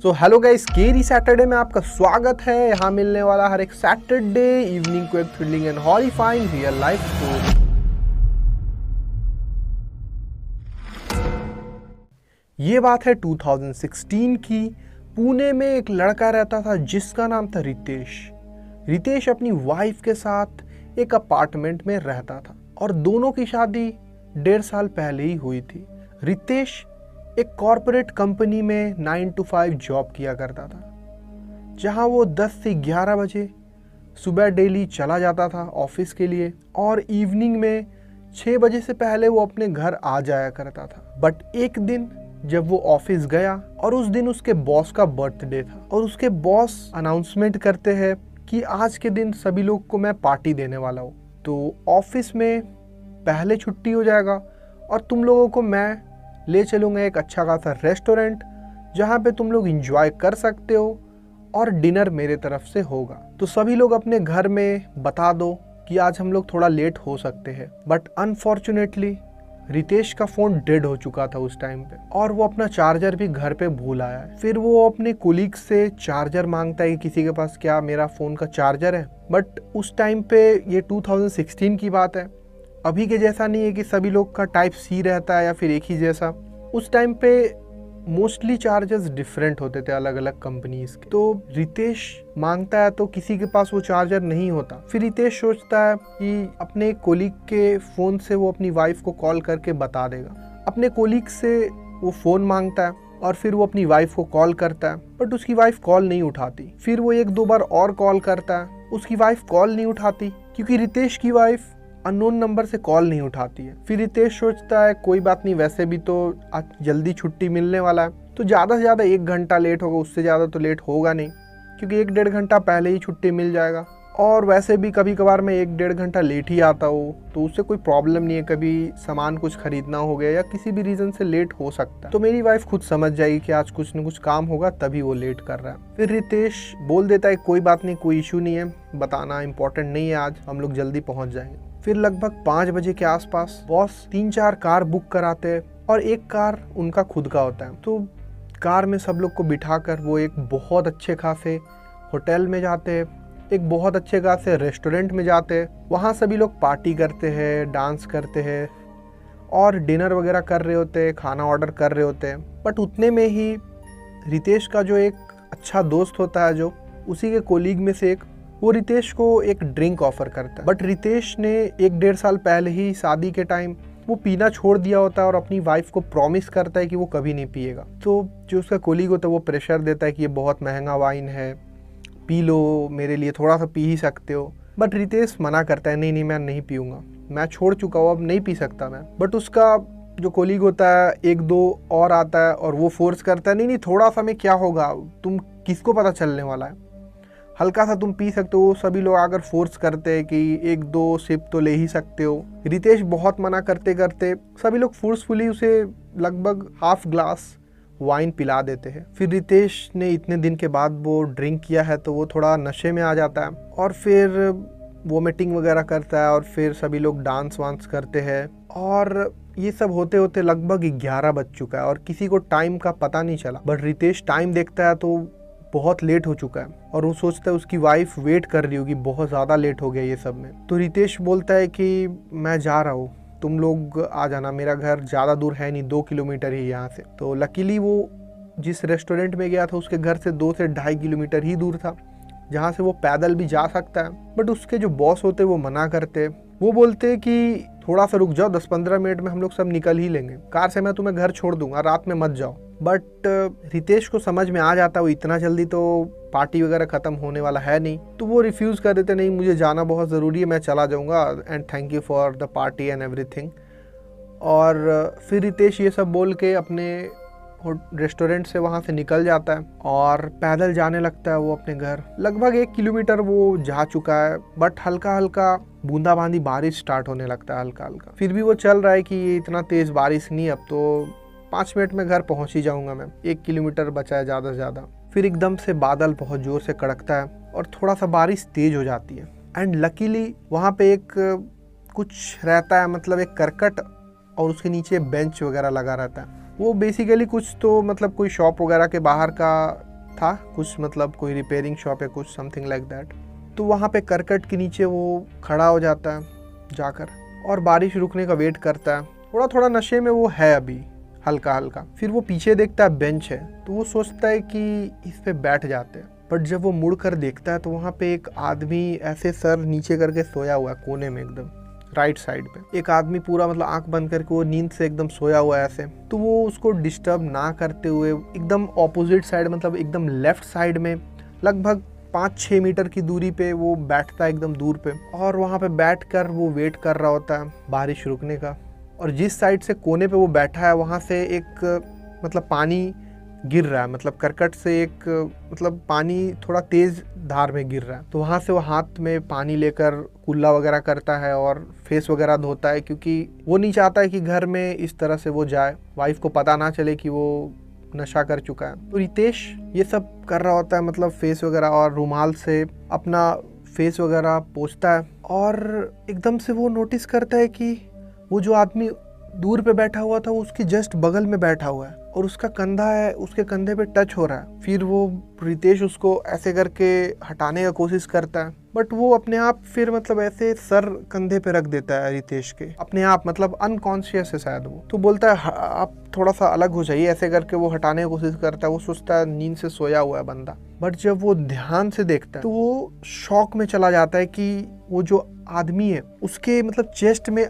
So hello guys, केरी Saturday में आपका स्वागत है। यहाँ मिलने वाला हर एक सैटरडे इवनिंग को एक thrilling and horrifying real life story. ये बात है 2016 की। पुणे में एक लड़का रहता था जिसका नाम था रितेश। रितेश अपनी वाइफ के साथ एक अपार्टमेंट में रहता था और दोनों की शादी 1.5 साल पहले ही हुई थी। रितेश एक कॉरपोरेट कंपनी में 9 to 5 जॉब किया करता था, जहां वो 10 से 11 बजे सुबह डेली चला जाता था ऑफिस के लिए और इवनिंग में 6 बजे से पहले वो अपने घर आ जाया करता था। बट एक दिन जब वो ऑफिस गया और उस दिन उसके बॉस का बर्थडे था और उसके बॉस अनाउंसमेंट करते हैं कि आज के दिन सभी लोग को मैं पार्टी देने वाला हूँ, तो ऑफिस में पहले छुट्टी हो जाएगा और तुम लोगों को मैं ले चलूँगा एक अच्छा खासा रेस्टोरेंट जहाँ पे तुम लोग इंजॉय कर सकते हो और डिनर मेरे तरफ से होगा। तो सभी लोग अपने घर में बता दो कि आज हम लोग थोड़ा लेट हो सकते हैं। बट अनफॉर्चुनेटली रितेश का फ़ोन डेड हो चुका था उस टाइम पे और वो अपना चार्जर भी घर पे भूल आया है। फिर वो अपने कोलीग से चार्जर मांगता है कि किसी के पास क्या मेरा फ़ोन का चार्जर है। बट उस टाइम पे ये 2016 की बात है, अभी के जैसा नहीं है कि सभी लोग का टाइप सी रहता है या फिर एक ही जैसा। उस टाइम पे मोस्टली चार्जर्स डिफरेंट होते थे अलग अलग कंपनीज के। तो रितेश मांगता है तो किसी के पास वो चार्जर नहीं होता। फिर रितेश सोचता है कि अपने कोलीग के फ़ोन से वो अपनी वाइफ को कॉल करके बता देगा। अपने कोलीग से वो फ़ोन मांगता है और फिर वो अपनी वाइफ को कॉल करता है, बट उसकी वाइफ कॉल नहीं उठाती। फिर वो 1-2 बार और कॉल करता है, उसकी वाइफ कॉल नहीं उठाती क्योंकि रितेश की वाइफ अननोन नंबर से कॉल नहीं उठाती है। फिर रितेश सोचता है कोई बात नहीं, वैसे भी तो आज जल्दी छुट्टी मिलने वाला है, तो ज़्यादा से ज़्यादा 1 घंटा लेट होगा, उससे ज़्यादा तो लेट होगा नहीं क्योंकि 1-1.5 घंटा पहले ही छुट्टी मिल जाएगा। और वैसे भी कभी कभार मैं 1-1.5 घंटा लेट ही आता हूँ तो उससे कोई प्रॉब्लम नहीं है। कभी सामान कुछ खरीदना हो गया या किसी भी रीज़न से लेट हो सकता है, तो मेरी वाइफ खुद समझ जाएगी कि आज कुछ न कुछ काम होगा तभी वो लेट कर रहा है। फिर रितेश बोल देता है कोई बात नहीं, कोई इशू नहीं है, बताना इम्पोर्टेंट नहीं है, आज हम लोग जल्दी पहुँच जाएंगे। फिर लगभग 5 बजे के आसपास बॉस 3-4 कार बुक कराते हैं और एक कार उनका खुद का होता है। तो कार में सब लोग को बिठाकर वो एक बहुत अच्छे खासे होटल में जाते हैं, एक बहुत अच्छे खासे रेस्टोरेंट में जाते हैं। वहाँ सभी लोग पार्टी करते हैं, डांस करते हैं और डिनर वगैरह कर रहे होते हैं, खाना ऑर्डर कर रहे होते हैं। बट उतने में ही रितेश का जो एक अच्छा दोस्त होता है, जो उसी के कोलीग में से एक, वो रितेश को एक ड्रिंक ऑफर करता है। बट रितेश ने 1-1.5 साल पहले ही शादी के टाइम वो पीना छोड़ दिया होता है और अपनी वाइफ को प्रॉमिस करता है कि वो कभी नहीं पिएगा। तो जो उसका कोलीग होता है वो प्रेशर देता है कि ये बहुत महंगा वाइन है, पी लो, मेरे लिए थोड़ा सा पी ही सकते हो। बट रितेश मना करता है, नहीं मैं नहीं पीऊँगा, मैं छोड़ चुका हूँ, अब नहीं पी सकता मैं। बट उसका जो कोलीग होता है 1-2 और आता है और वो फोर्स करता है, नहीं थोड़ा सा में क्या होगा, तुम किसको पता चलने वाला है, हल्का सा तुम पी सकते हो। सभी लोग अगर फोर्स करते हैं कि 1-2 सिप तो ले ही सकते हो। रितेश बहुत मना करते करते सभी लोग फोर्सफुली उसे लगभग हाफ ग्लास वाइन पिला देते हैं। फिर रितेश ने इतने दिन के बाद वो ड्रिंक किया है तो वो थोड़ा नशे में आ जाता है और फिर वोमिटिंग वगैरह करता है और फिर सभी लोग डांस वांस करते हैं और ये सब होते होते लगभग 11 बज चुका है और किसी को टाइम का पता नहीं चला। बट रितेश टाइम देखता है तो बहुत लेट हो चुका है और वो सोचता है उसकी वाइफ वेट कर रही होगी, बहुत ज़्यादा लेट हो गया ये सब में। तो रितेश बोलता है कि मैं जा रहा हूँ, तुम लोग आ जाना, मेरा घर ज़्यादा दूर है नहीं, 2 किलोमीटर ही यहाँ से। तो लकीली वो जिस रेस्टोरेंट में गया था उसके घर से 2 से 2.5 किलोमीटर ही दूर था, जहाँ से वो पैदल भी जा सकता है। बट उसके जो बॉस होते वो मना करते, वो बोलते कि थोड़ा सा रुक जाओ, 10-15 मिनट में हम लोग सब निकल ही लेंगे, कार से मैं तुम्हें घर छोड़ दूंगा, रात में मत जाओ। बट रितेश को समझ में आ जाता वो इतना जल्दी तो पार्टी वगैरह ख़त्म होने वाला है नहीं, तो वो रिफ्यूज़ कर देते, नहीं मुझे जाना बहुत ज़रूरी है, मैं चला जाऊँगा and thank you for the party and everything. और फिर रितेश ये सब बोल के अपने रेस्टोरेंट से वहाँ से निकल जाता है और पैदल जाने लगता है वो अपने घर। लगभग 1 किलोमीटर वो जा चुका है बट हल्का हल्का बूंदाबांदी बारिश स्टार्ट होने लगता है, हल्का हल्का। फिर भी वो चल रहा है कि ये इतना तेज़ बारिश नहीं, अब तो 5 मिनट में घर पहुँच ही जाऊँगा मैं, 1 किलोमीटर बचा है ज़्यादा से ज़्यादा। फिर एकदम से बादल बहुत ज़ोर से कड़कता है और थोड़ा सा बारिश तेज़ हो जाती है एंड लकीली वहाँ पे एक कुछ रहता है, मतलब एक करकट और उसके नीचे बेंच वगैरह लगा रहता है। वो बेसिकली कुछ तो मतलब कोई शॉप वगैरह के बाहर का था कुछ, मतलब कोई रिपेयरिंग शॉप है कुछ, समथिंग लाइक दैट। तो वहाँ पे करकट के नीचे वो खड़ा हो जाता है जाकर और बारिश रुकने का वेट करता है। थोड़ा थोड़ा नशे में वो है अभी, हल्का हल्का। फिर वो पीछे देखता है बेंच है, तो वो सोचता है कि इस पे बैठ जाते हैं। बट जब वो मुड़ कर देखता है तो वहाँ पे एक आदमी ऐसे सर नीचे करके सोया हुआ है कोने में, एकदम राइट साइड पे। एक आदमी पूरा मतलब आंख बंद करके वो नींद से एकदम सोया हुआ है ऐसे। तो वो उसको डिस्टर्ब ना करते हुए एकदम ऑपोजिट साइड, मतलब एकदम लेफ्ट साइड में लगभग 5-6 मीटर की दूरी पे वो बैठता है एकदम दूर पे। और वहाँ पे बैठ कर वो वेट कर रहा होता है बारिश रुकने का। और जिस साइड से कोने पे वो बैठा है वहाँ से एक मतलब पानी गिर रहा है, मतलब करकट से एक मतलब पानी थोड़ा तेज धार में गिर रहा है। तो वहाँ से वो हाथ में पानी लेकर कुल्ला वगैरह करता है और फेस वगैरह धोता है, क्योंकि वो नहीं चाहता है कि घर में इस तरह से वो जाए, वाइफ को पता ना चले कि वो नशा कर चुका है। तो रितेश ये सब कर रहा होता है, मतलब फेस वगैरह और रुमाल से अपना फेस वगैरह पोंछता है। और एकदम से वो नोटिस करता है कि वो जो आदमी दूर पे बैठा हुआ था वो उसके जस्ट बगल में बैठा हुआ है और उसका कंधा है, उसके कंधे पे टच हो रहा है। फिर वो रितेश उसको ऐसे करके हटाने का कोशिश करता है, बट वो अपने आप फिर मतलब ऐसे सर कंधे पे रख देता है रितेश के, अपने आप, मतलब अनकॉन्शियस है शायद वो। तो बोलता है आप थोड़ा सा अलग हो जाइए, ऐसे करके वो हटाने की कोशिश करता है। वो सोचता है नींद से सोया हुआ है बंदा, बट जब वो ध्यान से देखता है तो वो शॉक में चला जाता है कि वो जो आदमी है उसके मतलब चेस्ट में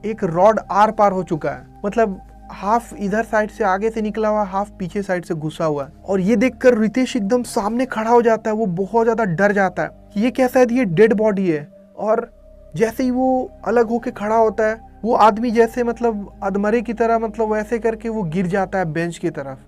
एक रॉड आर पार हो चुका है, मतलब हाफ इधर साइड से आगे से निकला हुआ, हाफ पीछे साइड से घुसा हुआ है। और ये देखकर रितेश एकदम सामने खड़ा हो जाता है। वो बहुत ज्यादा डर जाता है कि ये कैसा है, ये डेड बॉडी है। और जैसे ही वो अलग होके खड़ा होता है वो आदमी जैसे मतलब अधमरे की तरह, मतलब वैसे करके वो गिर जाता है बेंच की तरफ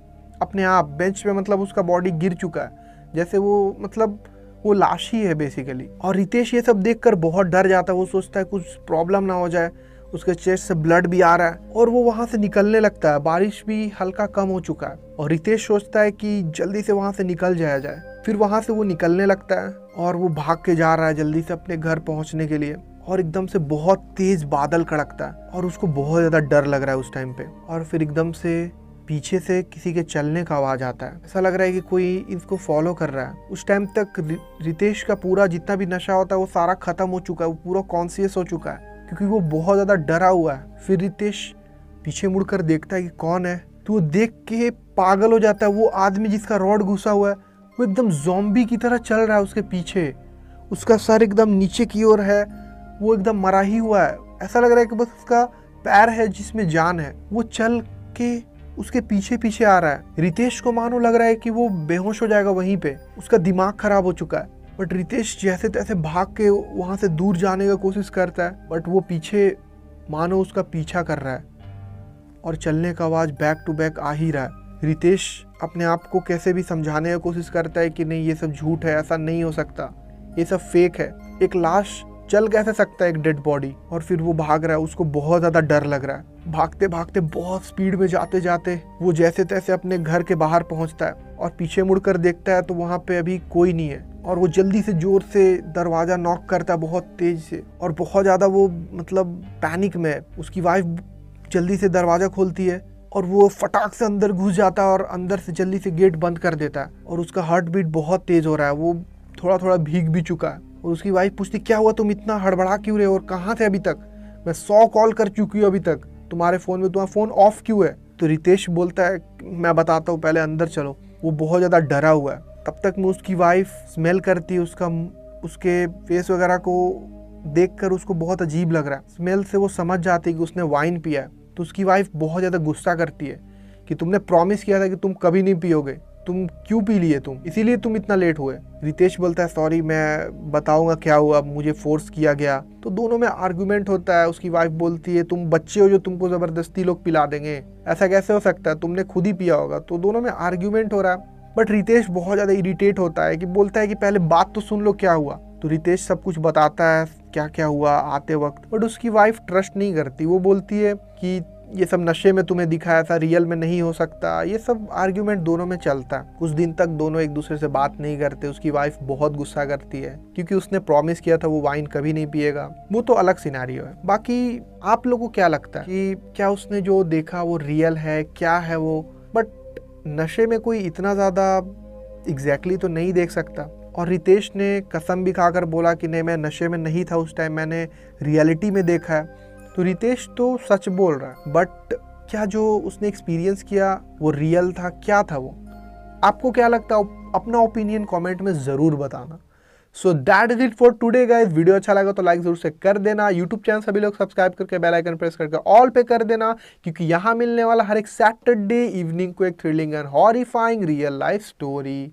अपने आप। बेंच पे मतलब उसका बॉडी गिर चुका है, जैसे वो मतलब वो लाश ही है बेसिकली। और रितेश ये सब देखकर बहुत डर जाता है। वो सोचता है कुछ प्रॉब्लम ना हो जाए, उसके चेस्ट से ब्लड भी आ रहा है। और वो वहां से निकलने लगता है, बारिश भी हल्का कम हो चुका है। और रितेश सोचता है कि जल्दी से वहां से निकल जाया जाए। फिर वहां से वो निकलने लगता है और वो भाग के जा रहा है जल्दी से अपने घर पहुंचने के लिए। और एकदम से बहुत तेज बादल कड़कता है और उसको बहुत ज्यादा डर लग रहा है उस टाइम पे। और फिर एकदम से पीछे से किसी के चलने का आवाज आता है। ऐसा लग रहा है कि कोई इसको फॉलो कर रहा है। उस टाइम तक रितेश का पूरा जितना भी नशा होता है वो सारा खत्म हो चुका है, वो पूरा कॉन्शियस हो चुका है, क्योंकि वो बहुत ज्यादा डरा हुआ है। फिर रितेश पीछे मुड़कर देखता है कि कौन है, तो वो देख के पागल हो जाता है। वो आदमी जिसका रॉड घुसा हुआ है वो एकदम ज़ॉम्बी की तरह चल रहा है उसके पीछे। उसका सर एकदम नीचे की ओर है, वो एकदम मरा ही हुआ है। ऐसा लग रहा है कि बस उसका पैर है जिसमें जान है। वो चल के उसके पीछे पीछे आ रहा है। रितेश को मानो लग रहा है कि वो बेहोश हो जाएगा वहीं पे, उसका दिमाग खराब हो चुका है। बट रितेश जैसे तैसे भाग के वहां से दूर जाने का कोशिश करता है, बट वो पीछे मानो उसका पीछा कर रहा है और चलने का आवाज बैक टू बैक आ ही रहा है। रितेश अपने आप को कैसे भी समझाने का कोशिश करता है कि नहीं ये सब झूठ है, ऐसा नहीं हो सकता, ये सब फेक है, एक लाश चल कैसे सकता है, एक डेड बॉडी। और फिर वो भाग रहा है, उसको बहुत ज्यादा डर लग रहा है। भागते भागते बहुत स्पीड में जाते जाते वो जैसे तैसे अपने घर के बाहर पहुंचता है और पीछे मुड़कर देखता है तो वहां पे अभी कोई नहीं है। और वो जल्दी से जोर से दरवाजा नॉक करता है बहुत तेज से, और बहुत ज्यादा वो मतलब पैनिक में है। उसकी वाइफ जल्दी से दरवाजा खोलती है और वो फटाक से अंदर घुस जाता है और अंदर से जल्दी से गेट बंद कर देता है। और उसका हार्ट बीट बहुत तेज हो रहा है, वो थोड़ा थोड़ा भीग भी चुका है। और उसकी वाइफ पूछती क्या हुआ, तुम इतना हड़बड़ा क्यों रहे हो और कहाँ थे अभी तक, मैं 100 कॉल कर चुकी हूँ अभी तक, तुम्हारे फोन में तुम्हारा फोन ऑफ क्यों है। तो रितेश बोलता है मैं बताता हूँ, पहले अंदर चलो। वो बहुत ज्यादा डरा हुआ है। तब तक में उसकी वाइफ स्मेल करती है उसके फेस वगैरह को देखकर उसको बहुत अजीब लग रहा है। स्मेल से वो समझ जाती है कि उसने वाइन पिया है। तो उसकी वाइफ बहुत ज्यादा गुस्सा करती है कि तुमने प्रॉमिस किया था कि तुम कभी नहीं पियोगे, तुम क्यों पी लिए, तुम इसीलिए तुम इतना लेट हुए। रितेश बोलता है सॉरी, मैं बताऊंगा क्या हुआ, मुझे फोर्स किया गया। तो दोनों में आर्गुमेंट होता है। उसकी वाइफ बोलती है तुम बच्चे हो जो तुमको जबरदस्ती लोग पिला देंगे, ऐसा कैसे हो सकता है, तुमने खुद ही पिया होगा। तो दोनों में आर्ग्यूमेंट हो रहा है। बट रितेश बहुत ज्यादा इरिटेट होता है कि बोलता है कि पहले बात तो सुन लो क्या हुआ। तो रितेश सब कुछ बताता है क्या क्या हुआ आते वक्त। बट उसकी वाइफ ट्रस्ट नहीं करती। वो बोलती है कि ये सब नशे में तुम्हें दिखाया था, रियल में नहीं हो सकता। ये सब आर्ग्यूमेंट दोनों में चलता है। कुछ दिन तक दोनों एक दूसरे से बात नहीं करते। उसकी वाइफ बहुत गुस्सा करती है क्योंकि उसने प्रॉमिस किया था वो वाइन कभी नहीं पिएगा। वो तो अलग सिनेरियो है। बाकी आप लोगों को क्या लगता है कि क्या उसने जो देखा वो रियल है, क्या है वो। बट नशे में कोई इतना ज्यादा एग्जैक्टली तो नहीं देख सकता। और रितेश ने कसम भी खाकर बोला कि नहीं, मैं नशे में नहीं था उस टाइम, मैंने रियलिटी में देखा है। तो रितेश तो सच बोल रहा है, बट क्या जो उसने एक्सपीरियंस किया वो रियल था? क्या था वो? आपको क्या लगता है? अपना ओपिनियन कमेंट में ज़रूर बताना। So that is it for today guys. Video अच्छा लगा तो लाइक जरूर से कर देना। यूट्यूब चैनल सभी लोग सब्सक्राइब करके बेल आइकन प्रेस करके ऑल पे कर देना, क्योंकि यहाँ मिलने वाला हर एक सैटरडे इवनिंग को एक thrilling and horrifying real life story.